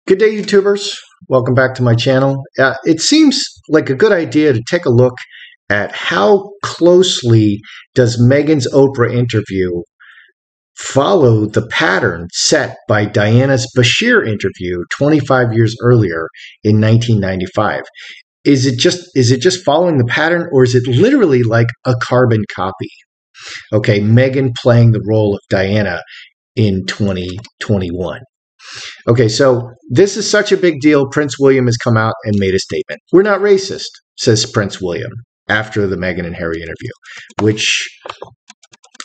Good day, YouTubers. Welcome back to my channel. It seems like a good idea to take a look at how closely does Meghan's Oprah interview follow the pattern set by Diana's Bashir interview 25 years earlier in 1995. Is it just following the pattern, or is it literally like a carbon copy? Okay, Meghan playing the role of Diana in 2021. Okay, so this is such a big deal. Prince William has come out and made a statement. We're not racist, says Prince William after the Meghan and Harry interview, which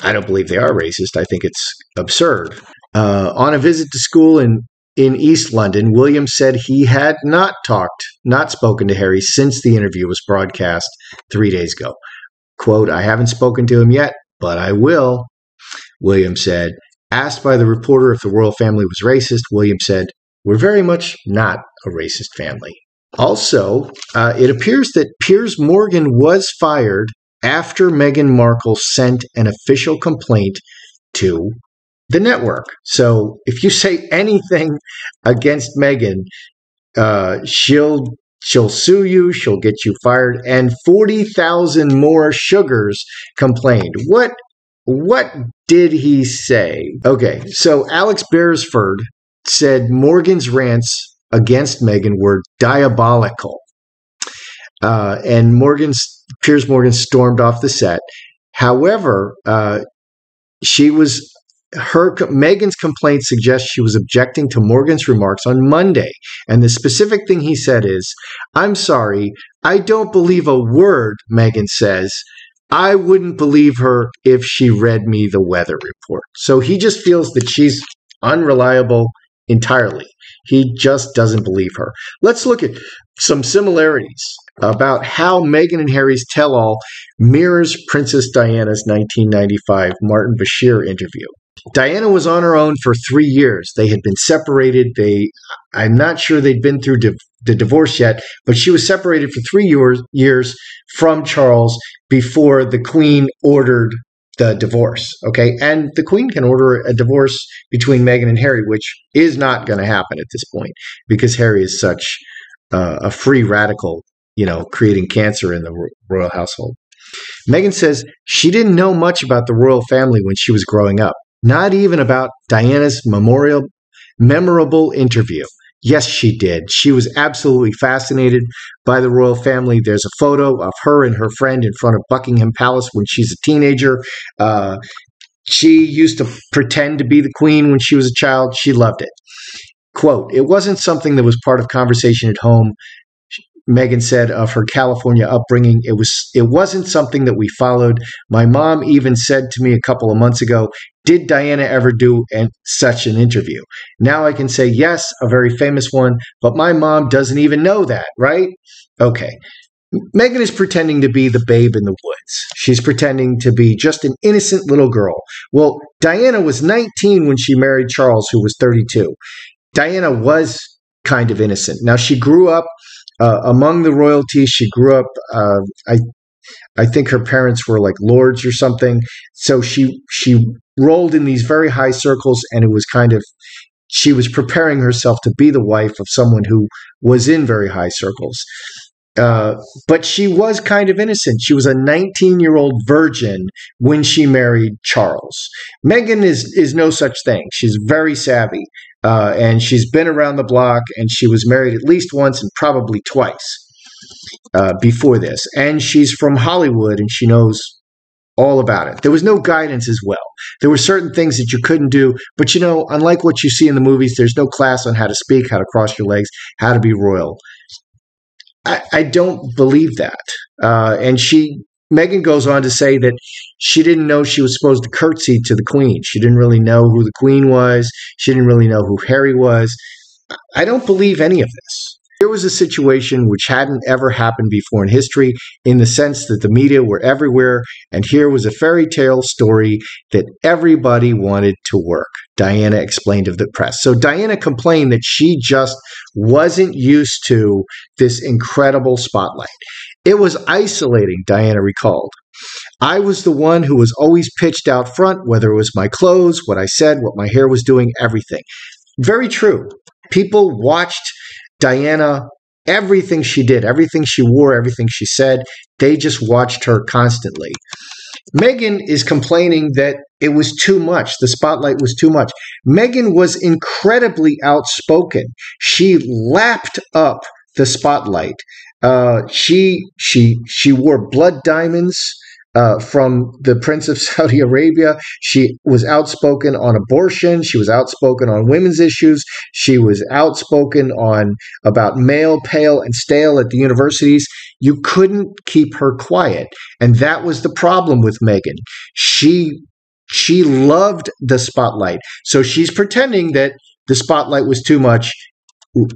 I don't believe they are racist. I think it's absurd. On a visit to school in East London, William said he had not spoken to Harry since the interview was broadcast 3 days ago. Quote, "I haven't spoken to him yet, but I will," William said. Asked by the reporter if the royal family was racist, William said, "We're very much not a racist family." Also, it appears that Piers Morgan was fired after Meghan Markle sent an official complaint to the network. So if you say anything against Meghan, she'll sue you, she'll get you fired, and 40,000 more sugars complained. What did he say? Okay, so Alex Beresford said Morgan's rants against Meghan were diabolical. And Piers Morgan stormed off the set. However, Meghan's complaint suggests she was objecting to Morgan's remarks on Monday. And the specific thing he said is, "I'm sorry, I don't believe a word Meghan says. I wouldn't believe her if she read me the weather report." So he just feels that she's unreliable entirely. He just doesn't believe her. Let's look at some similarities about how Meghan and Harry's tell-all mirrors Princess Diana's 1995 Martin Bashir interview. Diana was on her own for 3 years. They had been separated. I'm not sure they'd been through the divorce yet, but she was separated for 3 years from Charles before the Queen ordered the divorce. Okay, and the Queen can order a divorce between Meghan and Harry, which is not going to happen at this point because Harry is such a free radical, creating cancer in the royal household. Meghan says she didn't know much about the royal family when she was growing up, not even about Diana's memorable interview. Yes, she did. She was absolutely fascinated by the royal family. There's a photo of her and her friend in front of Buckingham Palace when she's a teenager. She used to pretend to be the Queen when she was a child. She loved it. Quote, "It wasn't something that was part of conversation at home," Meghan said of her California upbringing. It wasn't something that we followed. My mom even said to me a couple of months ago, "Did Diana ever do such an interview?" Now I can say, yes, a very famous one, but my mom doesn't even know that, right? Okay. Meghan is pretending to be the babe in the woods. She's pretending to be just an innocent little girl. Well, Diana was 19 when she married Charles, who was 32. Diana was kind of innocent. Now, she grew up among the royalty. She grew up, I think her parents were like lords or something. So she rolled in these very high circles, and it was she was preparing herself to be the wife of someone who was in very high circles. But she was kind of innocent. She was a 19-year-old virgin when she married Charles. Meghan is no such thing. She's very savvy, and she's been around the block, and she was married at least once and probably twice before this. And she's from Hollywood, and she knows all about it. There was no guidance as well. There were certain things that you couldn't do, but unlike what you see in the movies, there's no class on how to speak, how to cross your legs, how to be royal. I don't believe that. And Meghan goes on to say that she didn't know she was supposed to curtsy to the Queen. She didn't really know who the Queen was. She didn't really know who Harry was. I don't believe any of this. Here was a situation which hadn't ever happened before in history, in the sense that the media were everywhere, and here was a fairy tale story that everybody wanted to work, Diana explained of the press. So Diana complained that she just wasn't used to this incredible spotlight. It was isolating, Diana recalled. I was the one who was always pitched out front, whether it was my clothes, what I said, what my hair was doing, everything. Very true. People watched Diana, everything she did, everything she wore, everything she said. They just watched her constantly. Meghan is complaining that it was too much. The spotlight was too much. Meghan was incredibly outspoken. She lapped up the spotlight. She wore blood diamonds from the Prince of Saudi Arabia. She was outspoken on abortion. She was outspoken on women's issues. She was outspoken on about male, pale, and stale at the universities. You couldn't keep her quiet. And that was the problem with Meghan. She loved the spotlight. So she's pretending that the spotlight was too much,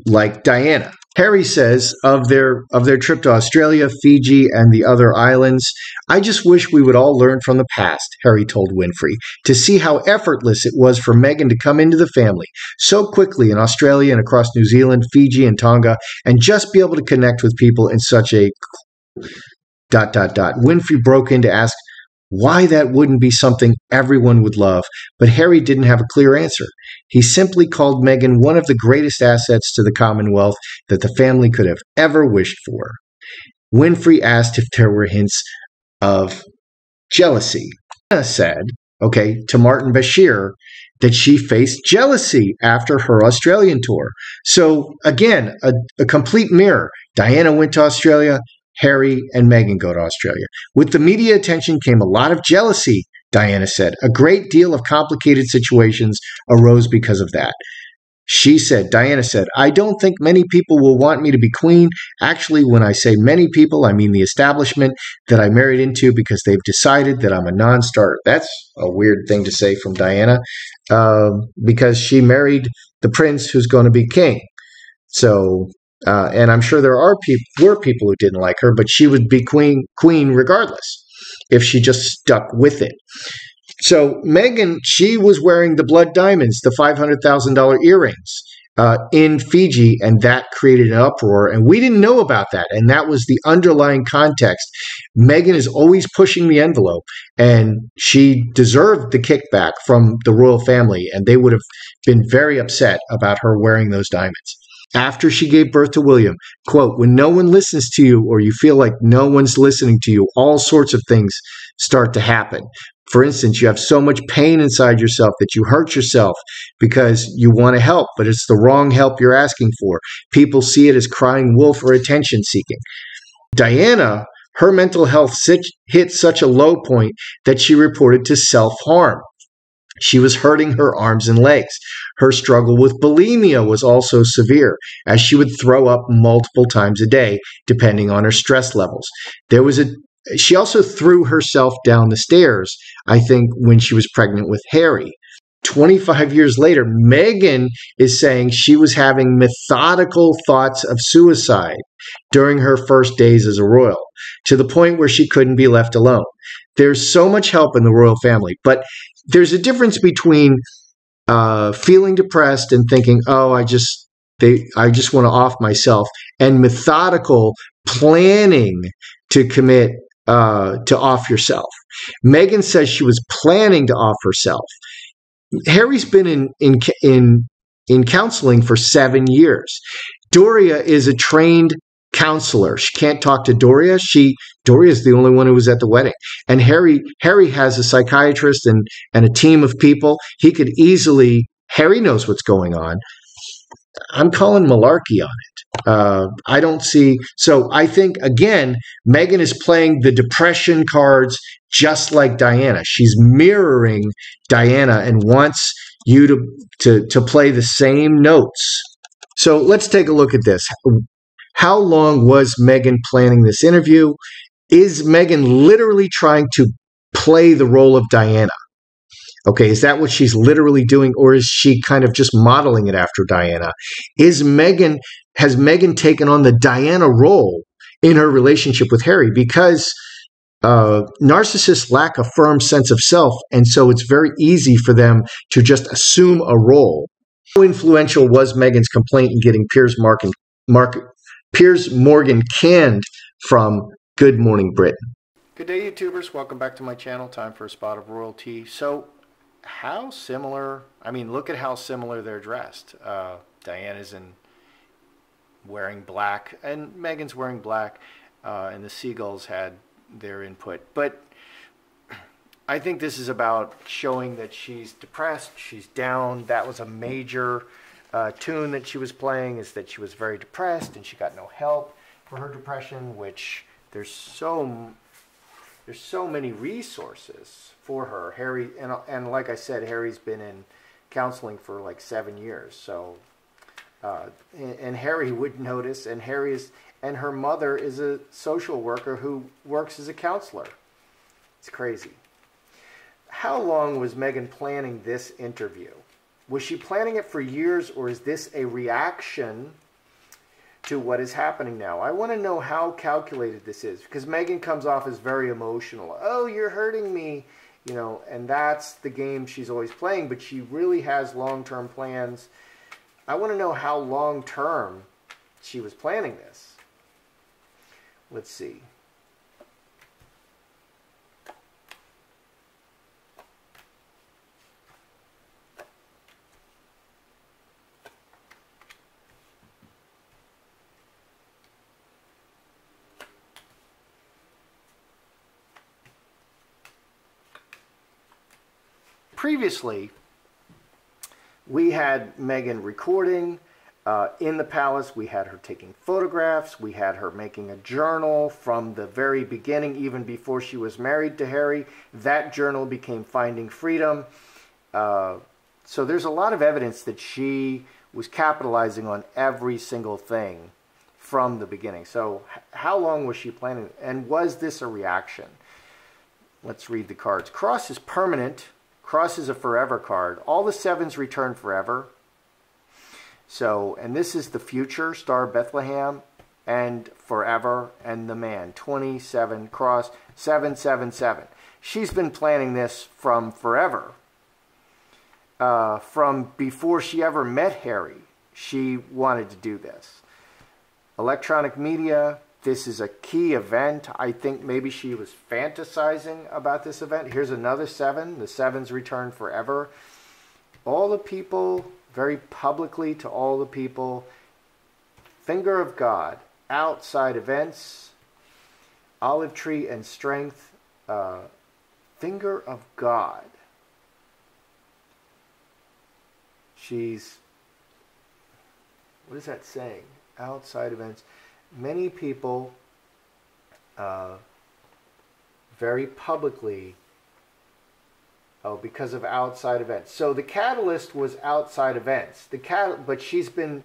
like Diana. Harry says of their trip to Australia, Fiji, and the other islands, "I just wish we would all learn from the past," Harry told Winfrey, "to see how effortless it was for Meghan to come into the family so quickly in Australia and across New Zealand, Fiji, and Tonga, and just be able to connect with people in such a ... Winfrey broke in to ask why that wouldn't be something everyone would love, but Harry didn't have a clear answer. He simply called Meghan one of the greatest assets to the Commonwealth that the family could have ever wished for. Winfrey asked if there were hints of jealousy. Anna said, to Martin Bashir, that she faced jealousy after her Australian tour. So again, a complete mirror. Diana went to Australia. Harry and Meghan go to Australia. With the media attention came a lot of jealousy, Diana said. A great deal of complicated situations arose because of that. Diana said, "I don't think many people will want me to be queen. Actually, when I say many people, I mean the establishment that I married into because they've decided that I'm a non-starter." That's a weird thing to say from Diana because she married the prince who's going to be king. So... and I'm sure there were people who didn't like her, but she would be queen regardless if she just stuck with it. So Meghan, she was wearing the blood diamonds, the $500,000 earrings in Fiji, and that created an uproar. And we didn't know about that. And that was the underlying context. Meghan is always pushing the envelope, and she deserved the kickback from the royal family, and they would have been very upset about her wearing those diamonds. After she gave birth to William, quote, "When no one listens to you or you feel like no one's listening to you, all sorts of things start to happen. For instance, you have so much pain inside yourself that you hurt yourself because you want to help, but it's the wrong help you're asking for. People see it as crying wolf or attention seeking." Diana, her mental health hit such a low point that she reported to self-harm. She was hurting her arms and legs. Her struggle with bulimia was also severe, as she would throw up multiple times a day, depending on her stress levels. She also threw herself down the stairs, I think, when she was pregnant with Harry. 25 years later, Meghan is saying she was having methodical thoughts of suicide during her first days as a royal, to the point where she couldn't be left alone. There's so much help in the royal family, but there's a difference between feeling depressed and thinking, "Oh, I just want to off myself," and methodical planning to commit to off yourself. Meghan says she was planning to off herself. Harry's been in counseling for 7 years. Doria is a trained counselor. She can't talk to Doria. Doria is the only one who was at the wedding. And Harry has a psychiatrist and a team of people. Harry knows what's going on. I'm calling malarkey on it. I don't see. So I think, again, Meghan is playing the depression cards just like Diana. She's mirroring Diana and wants you to play the same notes. So let's take a look at this. How long was Meghan planning this interview? Is Meghan literally trying to play the role of Diana? Is that what she's literally doing, or is she kind of just modeling it after Diana? Has Meghan taken on the Diana role in her relationship with Harry? Because narcissists lack a firm sense of self, and so it's very easy for them to just assume a role. How influential was Meghan's complaint in getting Piers Morgan canned from Good Morning Britain? Good day, YouTubers. Welcome back to my channel. Time for a spot of royalty. So, how similar, look at how similar they're dressed. Diana's wearing black, and Meghan's wearing black, and the Seagulls had their input. But I think this is about showing that she's depressed, she's down. That was a major tune that she was playing, is that she was very depressed and she got no help for her depression, which there's so many resources for her. Harry, and like I said, Harry's been in counseling for like 7 years, so and Harry would notice, and and her mother is a social worker who works as a counselor. It's crazy. How long was Meghan planning this interview? Was she planning it for years, or is this a reaction to what is happening now? I want to know how calculated this is, because Meghan comes off as very emotional. Oh, you're hurting me, you know, and that's the game she's always playing, but she really has long-term plans. I want to know how long-term she was planning this. Let's see. Previously, we had Meghan recording in the palace. We had her taking photographs. We had her making a journal from the very beginning, even before she was married to Harry. That journal became Finding Freedom. So there's a lot of evidence that she was capitalizing on every single thing from the beginning. So how long was she planning? And was this a reaction? Let's read the cards. Cross is permanent. Cross is a forever card. All the sevens return forever. So, and this is the future, Star of Bethlehem, and forever, and the man. 27, cross, 777. She's been planning this from forever. From before she ever met Harry, she wanted to do this. Electronic media. This is a key event. I think maybe she was fantasizing about this event. Here's another 7. The 7s return forever. All the people, very publicly to all the people. Finger of God. Outside events. Olive tree and strength. Finger of God. What is that saying? Outside events. Many people very publicly, because of outside events. So the catalyst was outside events. But she's been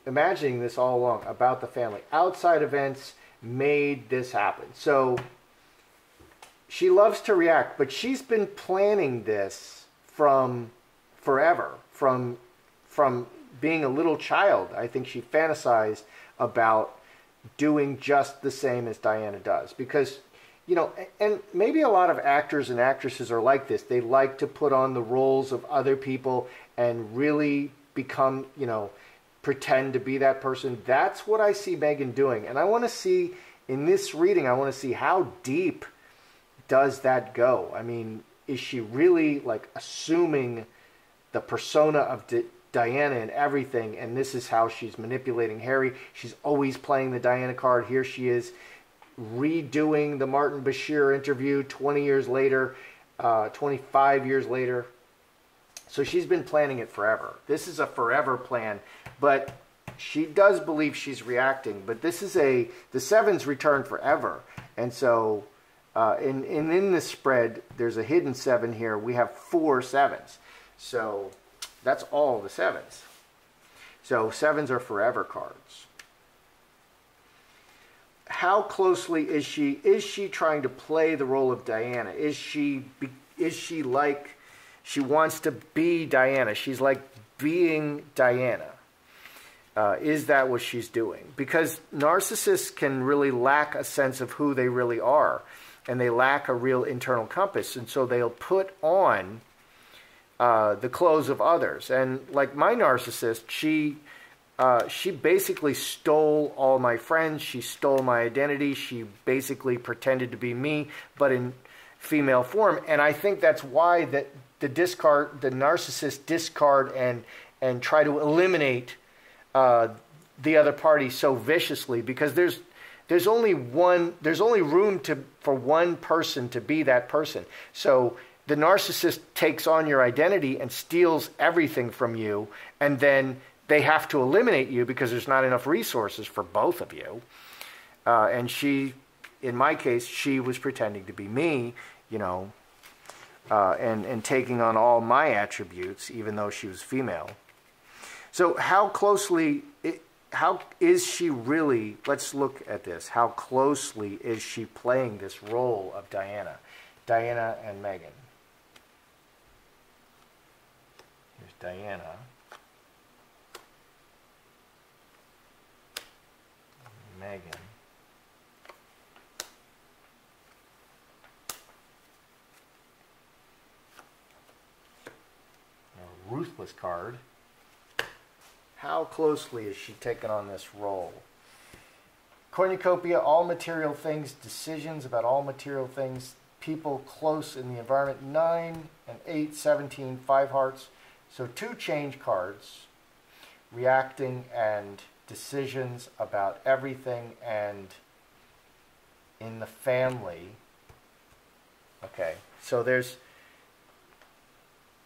imagining this all along about the family. Outside events made this happen. So she loves to react, but she's been planning this from forever, from being a little child. I think she fantasized about doing just the same as Diana does, because, you know, and maybe a lot of actors and actresses are like this. They like to put on the roles of other people and really become, you know, pretend to be that person. That's what I see Meghan doing, and I want to see in this reading, I want to see how deep does that go. I mean, is she really like assuming the persona of Diana and everything, and this is how she's manipulating Harry? She's always playing the Diana card. Here she is redoing the Martin Bashir interview 20 years later, 25 years later. So she's been planning it forever. This is a forever plan, but she does believe she's reacting. But this is the 7s return forever. And so in this spread, there's a hidden 7 here. We have 4 7s. So that's all the 7s. So 7s are forever cards. How closely is she? Is she trying to play the role of Diana? Is she like she wants to be Diana? She's like being Diana. Is that what she's doing? Because narcissists can really lack a sense of who they really are, and they lack a real internal compass, and so they'll put on the clothes of others. And like my narcissist, she basically stole all my friends. She stole my identity. She basically pretended to be me, but in female form. And I think that's why the narcissist discard and try to eliminate the other party so viciously, because there's only room for one person to be that person. So the narcissist takes on your identity and steals everything from you, and then they have to eliminate you because there's not enough resources for both of you. And she, in my case, she was pretending to be me, you know, and taking on all my attributes, even though she was female. So how is she really, let's look at this, how closely is she playing this role of Diana and Meghan? Here's Diana. Meghan. A ruthless card. How closely is she taking on this role? Cornucopia, all material things, decisions about all material things, people close in the environment, 9 and 8, 17, 5 hearts. So 2 change cards, reacting and decisions about everything and in the family. Okay, so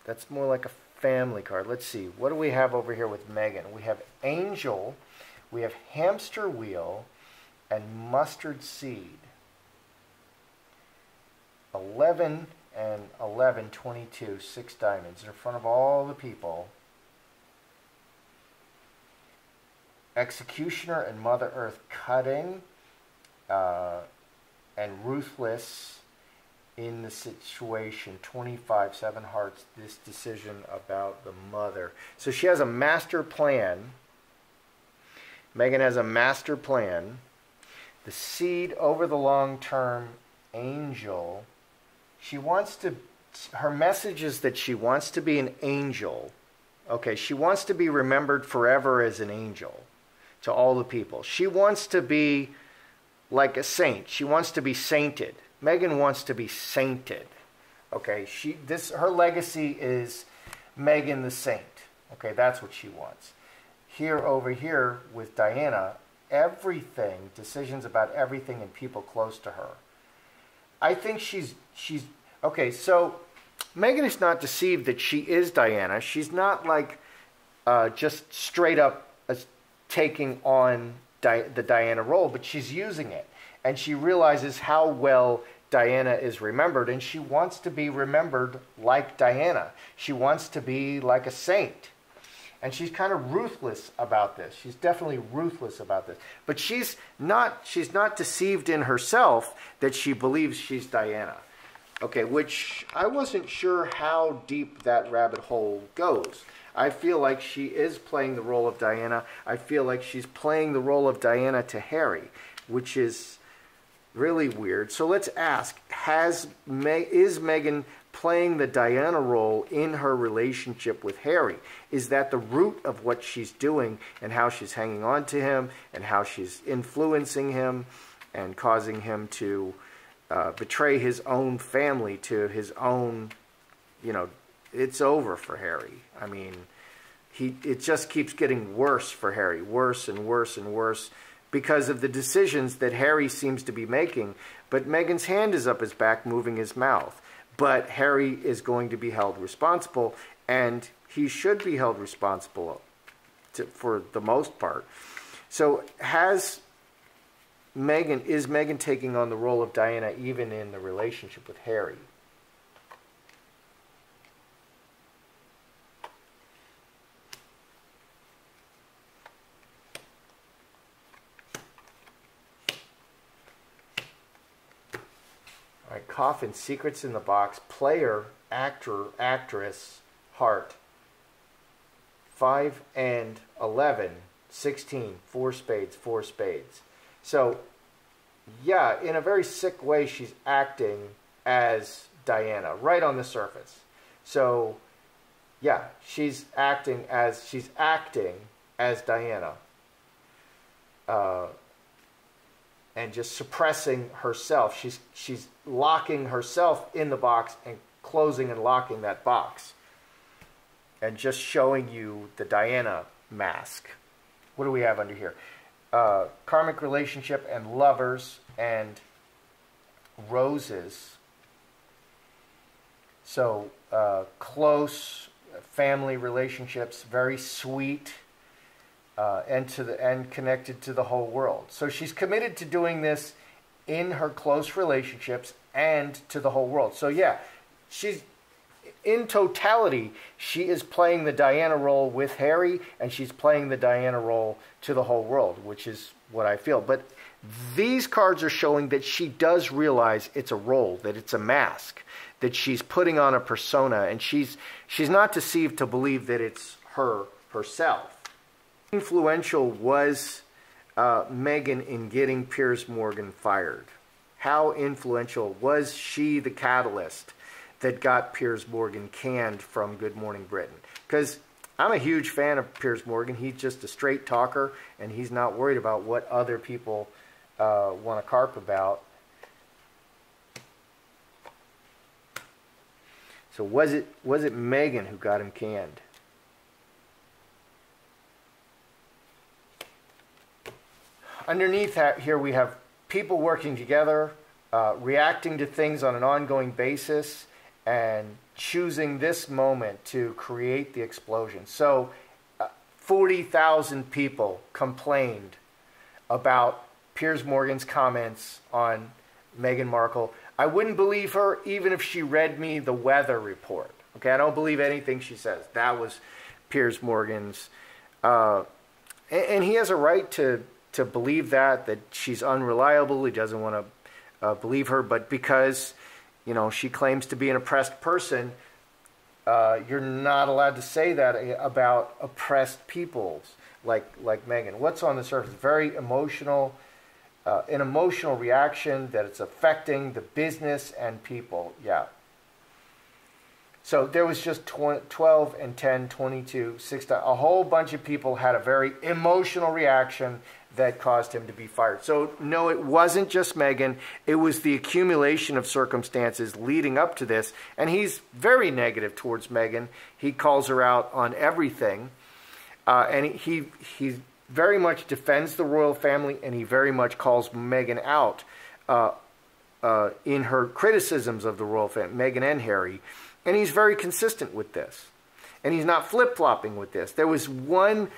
that's more like a family card. Let's see, what do we have over here with Meghan? We have angel, we have hamster wheel, and mustard seed. 11 and 11, 22, 6 diamonds in front of all the people. Executioner and Mother Earth, cutting and ruthless in the situation. 25, 7 hearts, this decision about the mother. So she has a master plan. Meghan has a master plan. The seed over the long term, angel. She wants to, her message is that she wants to be an angel. Okay, she wants to be remembered forever as an angel to all the people. She wants to be like a saint. She wants to be sainted. Meghan wants to be sainted. Okay, her legacy is Meghan the Saint. Okay, that's what she wants. Here, over here with Diana, everything, decisions about everything and people close to her. I think she's okay, so Meghan is not deceived that she is Diana. She's not like just straight up taking on the Diana role, but she's using it. And she realizes how well Diana is remembered, and she wants to be remembered like Diana. She wants to be like a saint. And she's kind of ruthless about this. She's definitely ruthless about this. But she's not deceived in herself that she believes she's Diana. Okay, which I wasn't sure how deep that rabbit hole goes. I feel like she is playing the role of Diana. I feel like she's playing the role of Diana to Harry, which is really weird. So let's ask, is Meghan playing the Diana role in her relationship with Harry? Is that the root of what she's doing and how she's hanging on to him and how she's influencing him and causing him to betray his own family to his own, you know, it's over for Harry. I mean, it just keeps getting worse for Harry, worse and worse and worse because of the decisions that Harry seems to be making. But Meghan's hand is up his back, moving his mouth. But Harry is going to be held responsible, and he should be held responsible for the most part. So is Meghan taking on the role of Diana even in the relationship with Harry? All right, coffin, secrets in the box, player, actor, actress, heart. 5 and 11, 16, 4 spades, 4 spades. So, yeah, in a very sick way, she's acting as Diana, right on the surface. So, yeah, she's acting as Diana. And just suppressing herself. She's locking herself in the box and closing and locking that box. and just showing you the Diana mask. What do we have under here? Karmic relationship and lovers and roses. So close family relationships, very sweet, and connected to the whole world. So she's committed to doing this in her close relationships and to the whole world. So yeah, she's in totality, she is playing the Diana role with Harry, and she's playing the Diana role to the whole world, which is what I feel. But these cards are showing that she does realize it's a role, that it's a mask, that she's putting on a persona, and she's not deceived to believe that it's her herself. Influential was Meghan in getting Piers Morgan fired? How influential was she the catalyst that got Piers Morgan canned from Good Morning Britain? Because I'm a huge fan of Piers Morgan. He's just a straight talker, and he's not worried about what other people want to carp about. So was it Meghan who got him canned? Underneath here we have people working together, reacting to things on an ongoing basis, and choosing this moment to create the explosion. So 40,000 people complained about Piers Morgan's comments on Meghan Markle. I wouldn't believe her even if she read me the weather report. Okay, I don't believe anything she says. That was Piers Morgan's. And he has a right to believe that she's unreliable. He doesn't want to believe her, but because she claims to be an oppressed person, you're not allowed to say that about oppressed peoples like Meghan. What's on the surface? Very emotional, an emotional reaction that it's affecting the business and people. Yeah. So there was just 12 and 10, 22, 6, a whole bunch of people had a very emotional reaction that caused him to be fired. So no, it wasn't just Meghan. It was the accumulation of circumstances leading up to this. And he's very negative towards Meghan. He calls her out on everything. And he very much defends the royal family, and he very much calls Meghan out in her criticisms of the royal family, Meghan and Harry. And he's very consistent with this. And he's not flip-flopping with this. There was one,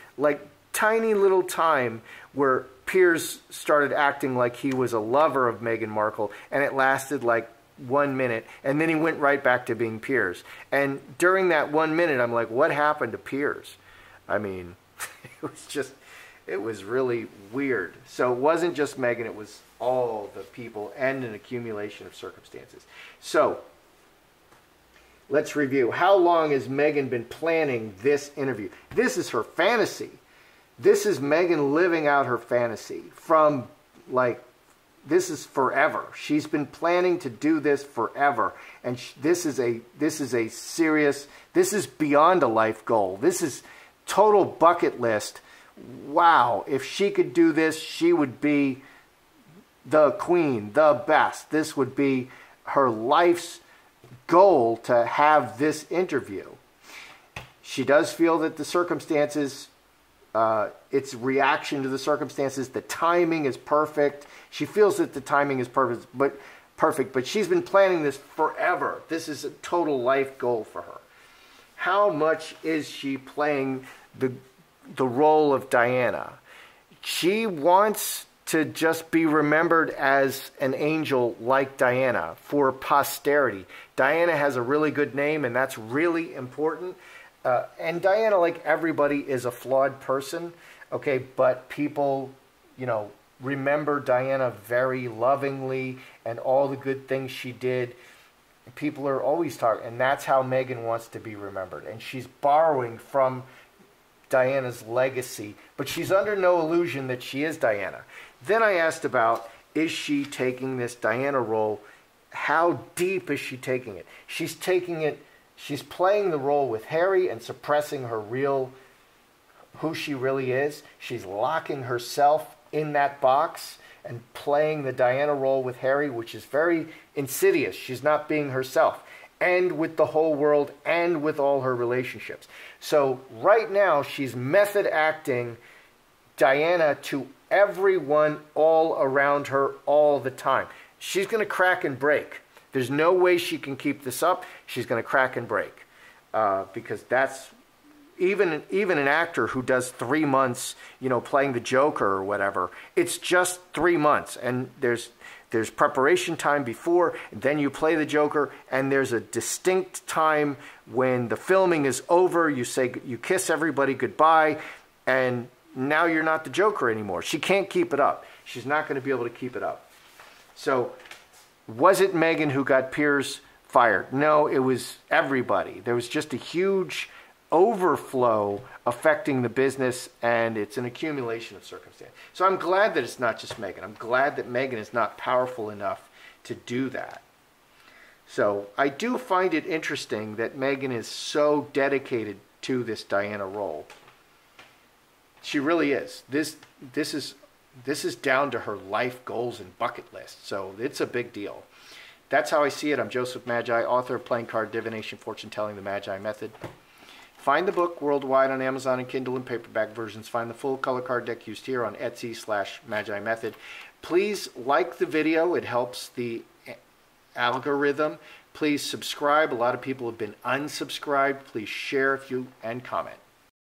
tiny little time where Piers started acting like he was a lover of Meghan Markle, and it lasted 1 minute, and then he went right back to being Piers. And during that 1 minute, I'm like, what happened to Piers? I mean, it was really weird. So it wasn't just Meghan, it was all the people and an accumulation of circumstances. So let's review. How long has Meghan been planning this interview? This is her fantasy. This is Meghan living out her fantasy from, this is forever. She's been planning to do this forever. And this is a serious, this is beyond a life goal. This is total bucket list. Wow, if she could do this, she would be the queen, the best. This would be her life's goal to have this interview. She does feel that the circumstances, its reaction to the circumstances, the timing is perfect. She feels that the timing is perfect, but she's been planning this forever. This is a total life goal for her. How much is she playing the role of Diana? She wants to just be remembered as an angel like Diana for posterity. Diana has a really good name, and that's really important. And Diana, like everybody, is a flawed person, okay? But people, remember Diana very lovingly and all the good things she did. People are always talking, and that's how Meghan wants to be remembered. And she's borrowing from Diana's legacy, but she's under no illusion that she is Diana. Then I asked about, is she taking this Diana role? How deep is she taking it? She's taking it, she's playing the role with Harry and suppressing her who she really is. She's locking herself in that box and playing the Diana role with Harry, which is very insidious. She's not being herself. and with the whole world and with all her relationships. So right now she's method acting Diana to everyone all around her all the time. She's going to crack and break. There's no way she can keep this up. She's going to crack and break because that's even an actor who does 3 months, playing the Joker or whatever. It's just 3 months, and there's preparation time before, and then you play the Joker, and there's a distinct time when the filming is over. You kiss everybody goodbye, and now you're not the Joker anymore. She can't keep it up. She's not going to be able to keep it up. So, was it Meghan who got Piers fired? No, it was everybody. There was just a huge overflow affecting the business, and it's an accumulation of circumstance. So I'm glad that it's not just Meghan. I'm glad that Meghan is not powerful enough to do that. So I do find it interesting that Meghan is so dedicated to this Diana role. She really is. This is down to her life goals and bucket list. So it's a big deal. That's how I see it. I'm Joseph Magi, author of Playing Card Divination, Fortune Telling, The Magi Method. Find the book worldwide on Amazon and Kindle and paperback versions. Find the full color card deck used here on Etsy/Magi Method. Please like the video. It helps the algorithm. Please subscribe. A lot of people have been unsubscribed. Please share and comment.